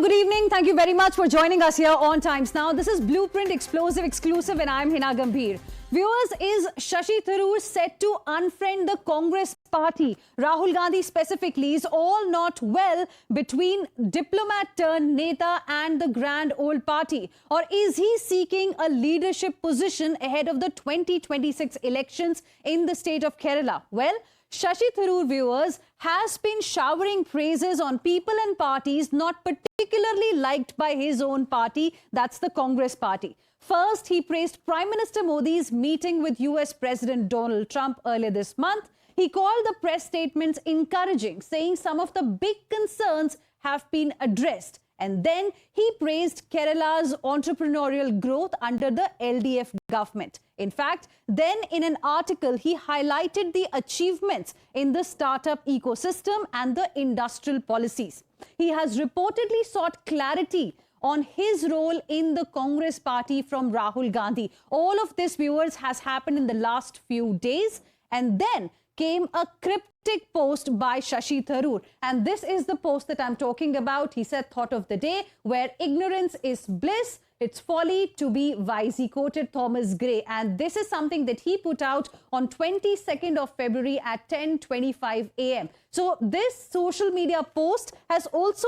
good evening. Thank you very much for joining us here on Times Now. This is Blueprint Explosive Exclusive and I'm Meghna Deka. Viewers, is Shashi Tharoor set to unfriend the Congress party? Rahul Gandhi specifically, is all not well between diplomat turned Neta and the grand old party? Or is he seeking a leadership position ahead of the 2026 elections in the state of Kerala? Well, Shashi Tharoor, viewers, has been showering praises on people and parties not particularly liked by his own party, that's the Congress party. First, he praised Prime Minister Modi's meeting with US President Donald Trump earlier this month. He called the press statements encouraging, saying some of the big concerns have been addressed. And then he praised Kerala's entrepreneurial growth under the LDF government. In fact, then in an article, he highlighted the achievements in the startup ecosystem and the industrial policies. He has reportedly sought clarity on his role in the Congress party from Rahul Gandhi. All of this, viewers, has happened in the last few days. And then came a cryptic post by Shashi Tharoor. And this is the post that I'm talking about. He said, thought of the day, where ignorance is bliss, it's folly to be wise. He quoted Thomas Gray. And this is something that he put out on 22nd of February at 10:25 a.m. So this social media post has also,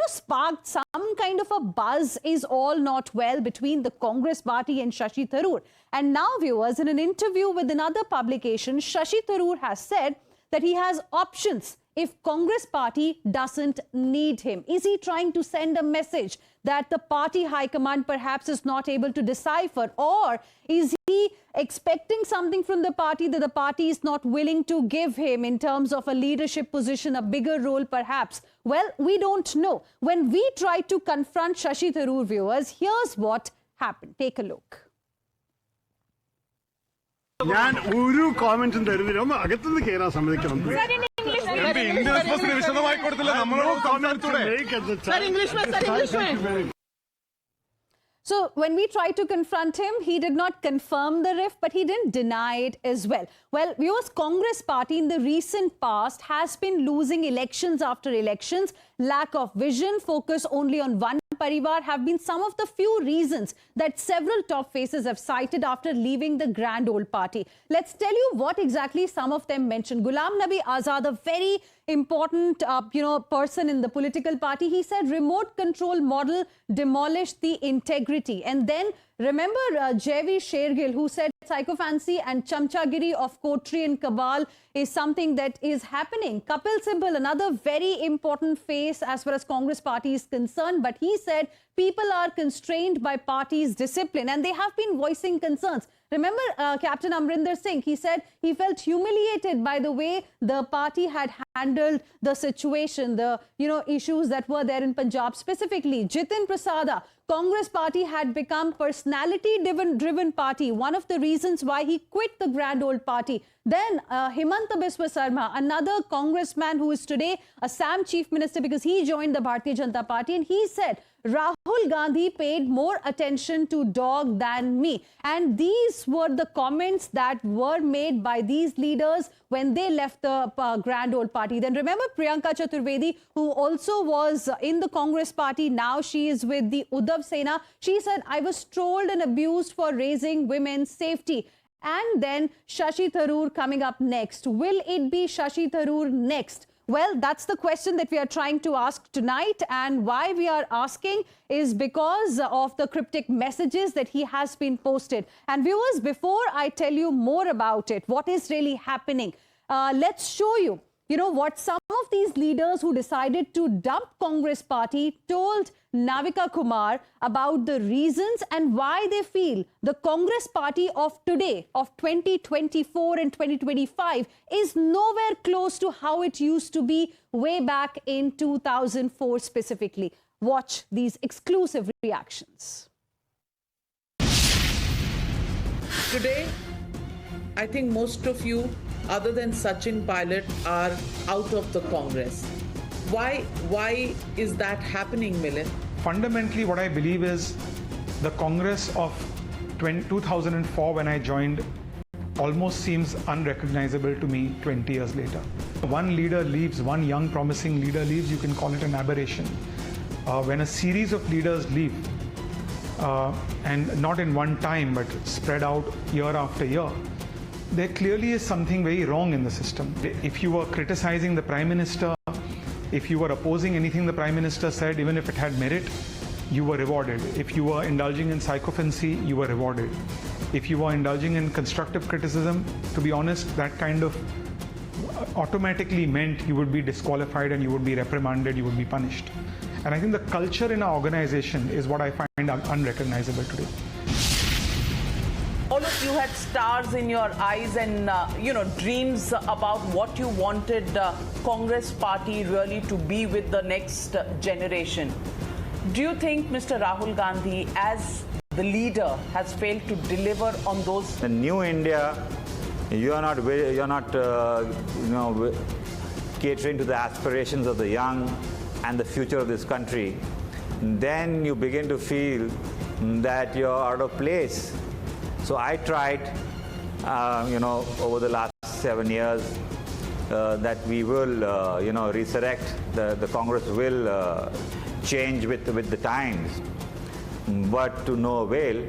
sparked some kind of a buzz. Is all not well between the Congress party and Shashi Tharoor. And now, viewers, in an interview with another publication, Shashi Tharoor has said that he has options if Congress party doesn't need him. Is he trying to send a message that the party high command perhaps is not able to decipher? Or is he expecting something from the party that the party is not willing to give him in terms of a leadership position, a bigger role perhaps? Well, we don't know. When we tried to confront Shashi Tharoor, viewers, here's what happened. Take a look. ഞാൻ ഒരു കോമന്റും തരുന്നില്ല അകത്തുനിന്ന് കേറാൻ സമ്മതിക്കണം So when we tried to confront him, he did not confirm the rift, but he didn't deny it as well. Well, viewers, Congress party in the recent past has been losing elections after elections. Lack of vision, focus only on one Parivar have been some of the few reasons that several top faces have cited after leaving the grand old party. Let's tell you what exactly some of them mentioned. Ghulam Nabi Azad, a very important person in the political party, he said remote control model demolished the integrity. And then remember J.V. Shergill, who said psychophancy and chamchagiri of coterie and cabal is something that is happening. Kapil Sibal, another very important face as far as Congress party is concerned, but he said people are constrained by party's discipline and they have been voicing concerns. Remember Captain Amrinder Singh, he said he felt humiliated by the way the party had handled the situation, the issues that were there in Punjab specifically. Jitin Prasada, Congress party had become personality-driven party, one of the reasons why he quit the grand old party. Then Himanta Biswa Sarma, another congressman who is today a SAM chief minister because he joined the Bharatiya Janata Party, and he said Rahul Gandhi paid more attention to dog than me. And these were the comments that were made by these leaders when they left the grand old party. Then remember Priyanka Chaturvedi, who also was in the Congress party. Now she is with the Uddhav Sena. She said, I was trolled and abused for raising women's safety. And then Shashi Tharoor coming up next. Will it be Shashi Tharoor next? Well, that's the question that we are trying to ask tonight. And why we are asking is because of the cryptic messages that he has been posted. And viewers, before I tell you more about it, what is really happening, let's show you, what some of these leaders who decided to dump Congress party told Navika Kumar about the reasons and why they feel the Congress party of today, of 2024 and 2025, is nowhere close to how it used to be way back in 2004 specifically. Watch these exclusive reactions. Today, I think most of you, other than Sachin Pilot, are out of the Congress. Why is that happening, Milind? Fundamentally, what I believe is the Congress of 2004 when I joined almost seems unrecognizable to me 20 years later. One leader leaves, one young promising leader leaves, you can call it an aberration. when a series of leaders leave, and not in one time but spread out year after year, there clearly is something very wrong in the system. If you were criticizing the Prime Minister, if you were opposing anything the Prime Minister said, even if it had merit, you were rewarded. If you were indulging in sycophancy, you were rewarded. If you were indulging in constructive criticism, to be honest, that kind of automatically meant you would be disqualified and you would be reprimanded, you would be punished. And I think the culture in our organization is what I find unrecognizable today. All of you had stars in your eyes and, dreams about what you wanted Congress party really to be with the next generation. Do you think Mr. Rahul Gandhi, as the leader, has failed to deliver on those? The new India, you're not catering to the aspirations of the young and the future of this country. Then you begin to feel that you're out of place. So I tried, over the last 7 years, that we will, resurrect. The Congress will change with the times, but to no avail.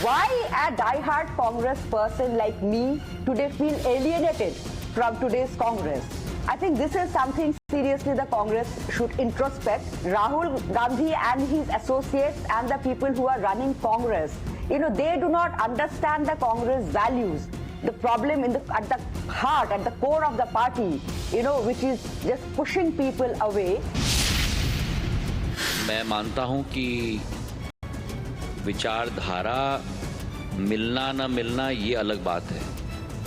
Why a die-hard Congress person like me today feel alienated from today's Congress? I think this is something seriously the Congress should introspect. Rahul Gandhi and his associates and the people who are running Congress, they do not understand the Congress values. The problem at the heart, at the core of the party, which is just pushing people away. मैं मानता हूं कि विचारधारा मिलना न मिलना ये अलग बात है,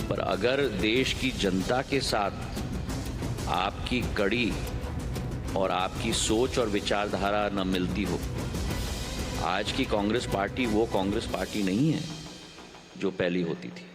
पर अगर देश की जनता के साथ आपकी कड़ी और आपकी सोच और विचारधारा न मिलती हो, आज की कांग्रेस पार्टी वो कांग्रेस पार्टी नहीं है जो पहली होती थी.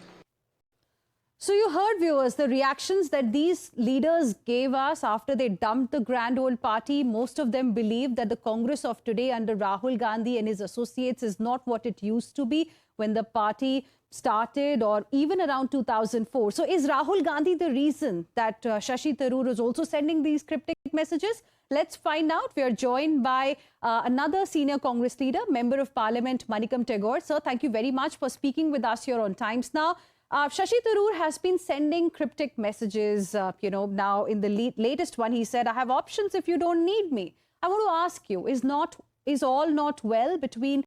So you heard, viewers, the reactions that these leaders gave us after they dumped the grand old party. Most of them believe that the Congress of today under Rahul Gandhi and his associates is not what it used to be when the party started, or even around 2004. So is Rahul Gandhi the reason that Shashi Tharoor is also sending these cryptic messages? Let's find out. We are joined by another senior Congress leader, Member of Parliament, Manikam Tagore. Sir, thank you very much for speaking with us here on Times Now. Shashi Tharoor has been sending cryptic messages, now in the latest one, he said, I have options if you don't need me. I want to ask you, is all not well between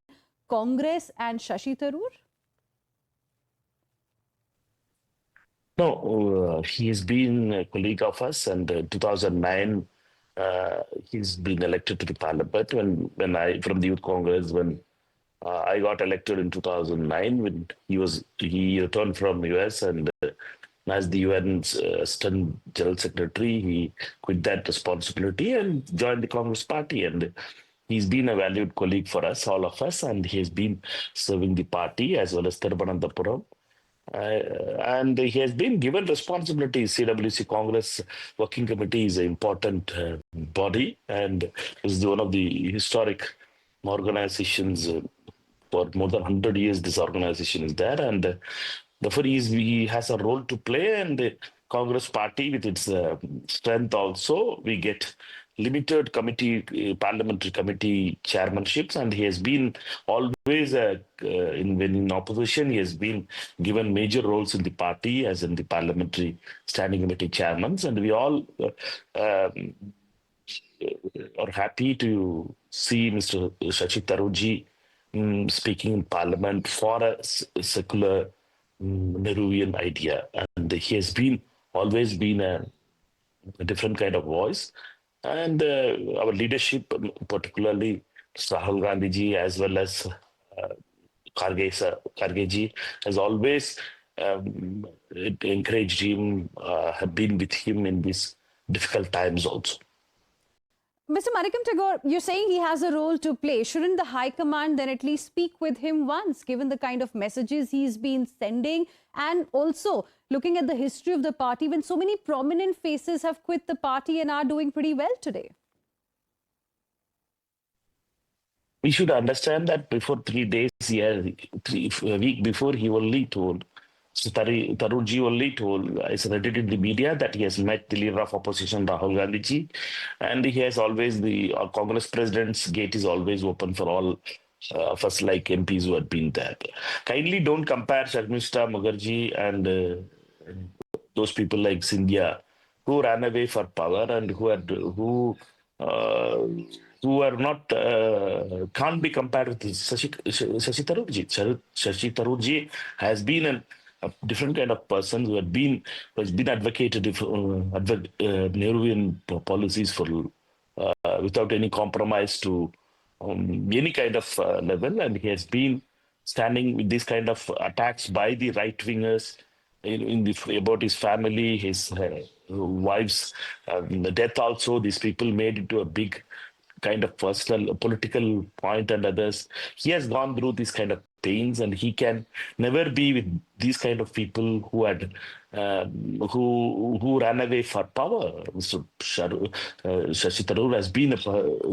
Congress and Shashi Tharoor? No, he has been a colleague of us, and 2009, he's been elected to the parliament. When I, from the Youth Congress, when I got elected in 2009, when he returned from US, and as the UN's Assistant General Secretary, he quit that responsibility and joined the Congress Party. And he's been a valued colleague for us, all of us, and he has been serving the party as well as Thiruvananthapuram. And he has been given responsibilities. CWC Congress Working Committee is an important body, and is one of the historic organizations. For more than 100 years, this organization is there, and therefore he has a role to play. And the Congress Party, with its strength also, we get limited parliamentary committee chairmanships, and he has been always, when in opposition, he has been given major roles in the party, as in the parliamentary standing committee chairmen, and we all are happy to see Mr. Shashi Tharoor speaking in parliament for a secular Nehruvian idea, and he has always been a different kind of voice. And our leadership, particularly Rahul Gandhi ji, as well as Kharge ji, has always encouraged him, have been with him in these difficult times also. Mr. Manikam Tagore, you're saying he has a role to play. Shouldn't the High Command then at least speak with him once, given the kind of messages he's been sending? And also, looking at the history of the party, when so many prominent faces have quit the party and are doing pretty well today. We should understand that before 3 days, a week before, he only told So Tharoor only told, is read in the media that he has met the leader of opposition, Rahul Gandhi ji, and he has always, the Congress president's gate is always open for all of us like MPs who had been there. Kindly don't compare Sharmishta Mukherjee and those people like Scindia who ran away for power and uh, who are not can't be compared with Shashi Tharoor ji. Shashi Tharoor ji has been a different kind of person who has been advocated Nehruvian policies for without any compromise to any kind of level, and he has been standing with this kind of attacks by the right wingers about his family, his wife's death. Also, these people made into a big kind of personal political point, and others. He has gone through these kind of pains, and he can never be with these kind of people who had who ran away for power. So Shashi Tharoor has been a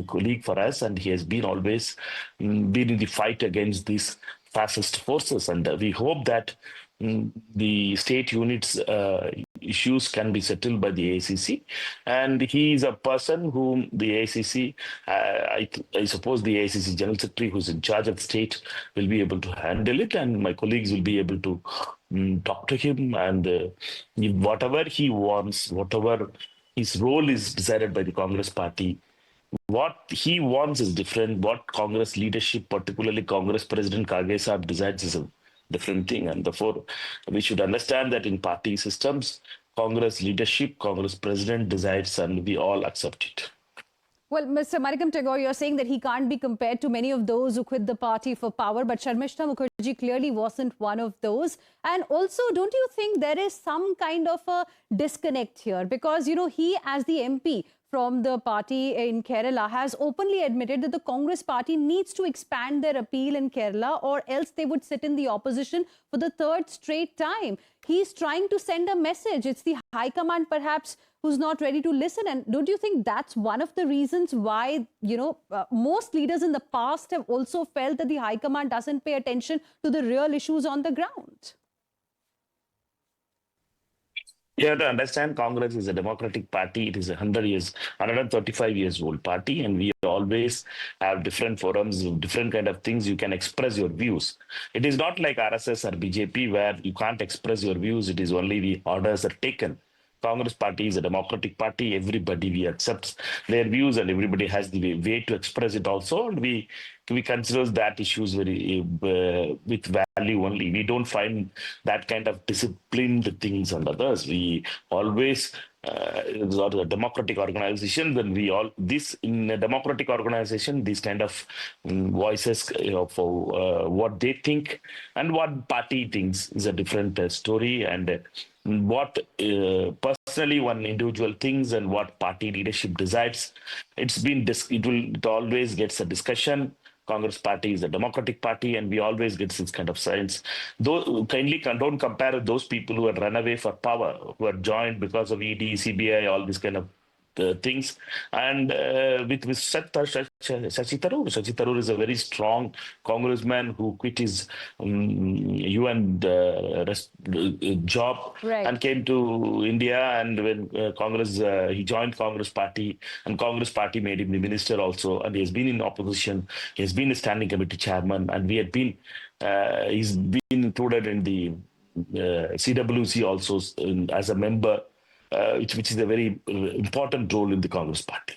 colleague for us, and he has been always been in the fight against these fascist forces, and we hope that the state units issues can be settled by the ACC, and he is a person whom the ACC, I suppose the ACC General Secretary who's in charge of the state will be able to handle it, and my colleagues will be able to talk to him, and whatever he wants, whatever his role is decided by the Congress party, what he wants is different. What Congress leadership, particularly Congress President Kage Saab, decides is a different thing. And therefore, we should understand that in party systems, Congress leadership, Congress President decides, and we all accept it. Well, Mr. Manikam Tagore, you're saying that he can't be compared to many of those who quit the party for power, but Sharmishta Mukherjee clearly wasn't one of those. And also, don't you think there is some kind of a disconnect here? Because, you know, he as the MP from the party in Kerala has openly admitted that the Congress party needs to expand their appeal in Kerala, or else they would sit in the opposition for the third straight time. He's trying to send a message. It's the High Command perhaps who's not ready to listen. And don't you think that's one of the reasons why, you know, most leaders in the past have also felt that the High Command doesn't pay attention to the real issues on the ground? You have to understand Congress is a democratic party. It is 135 years old party, and we always have different forums, different kind of things you can express your views. It is not like RSS or BJP where you can't express your views. It is only the orders are taken. Congress party is a democratic party. Everybody we accepts their views, and everybody has the way to express it also. And we consider that issues very with value only. We don't find that kind of disciplined things on others. We always a democratic organization. Then we all this in a democratic organization, these kind of voices, you know, for what they think and what party thinks is a different story, and what personally one individual thinks and what party leadership decides. It always gets a discussion. Congress party is a democratic party, and we always get this kind of science. Though kindly don't compare those people who had run away for power, who are joined because of ED, CBI, all these kind of things. And with Shashi Tharoor. Shashi Tharoor is a very strong congressman who quit his UN job and came to India. And when Congress, he joined Congress party, and Congress party made him the minister also. And he has been in opposition. He has been a standing committee chairman, and he's been included in the CWC also as a member. Which is a very important role in the Congress party.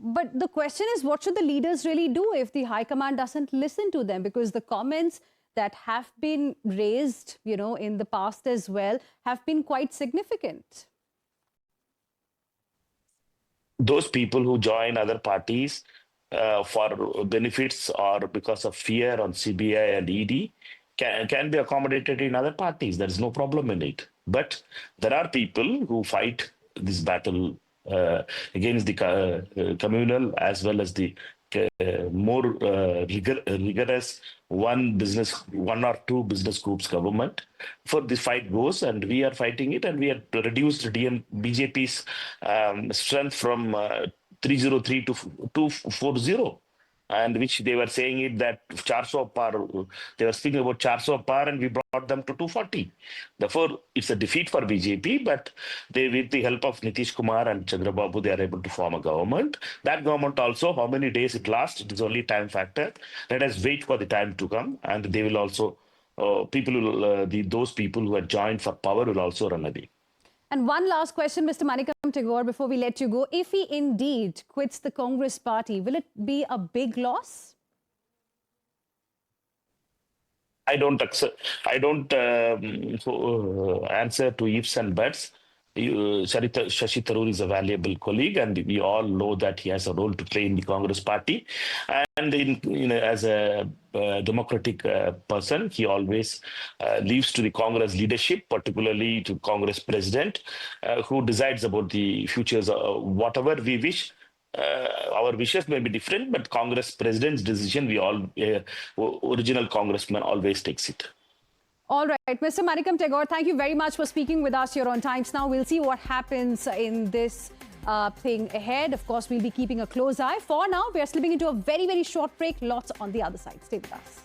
But the question is, what should the leaders really do if the High Command doesn't listen to them? Because the comments that have been raised, you know, in the past as well, have been quite significant. Those people who join other parties for benefits or because of fear on CBI and ED can be accommodated in other parties. There is no problem in it. But there are people who fight this battle against the communal as well as the more rigorous one or two business groups government. For this fight goes, and we are fighting it, and we have reduced BJP's strength from 303 to 240. and which they were saying it that 400 par, they were speaking about 400 par, and we brought them to 240. Therefore, it's a defeat for BJP, but they, with the help of Nitish Kumar and Chandrababu, they are able to form a government. That government also, how many days it lasts, it is only time factor. Let us wait for the time to come, and they will also, people will, those people who are joined for power will also run away. And one last question, Mr. Manikam Tagore, before we let you go. If he indeed quits the Congress party, will it be a big loss? I don't answer to ifs and buts. Shashi Tharoor is a valuable colleague, and we all know that he has a role to play in the Congress party. And as a democratic person, he always leaves to the Congress leadership, particularly to Congress president, who decides about the futures. Whatever we wish, our wishes may be different, but Congress president's decision, we all, original congressman always takes it. All right, Mr. Manikam Tagore, thank you very much for speaking with us here on Times Now. We'll see what happens in this thing ahead. Of course, we'll be keeping a close eye. For now, we are slipping into a very, very short break. Lots on the other side. Stay with us.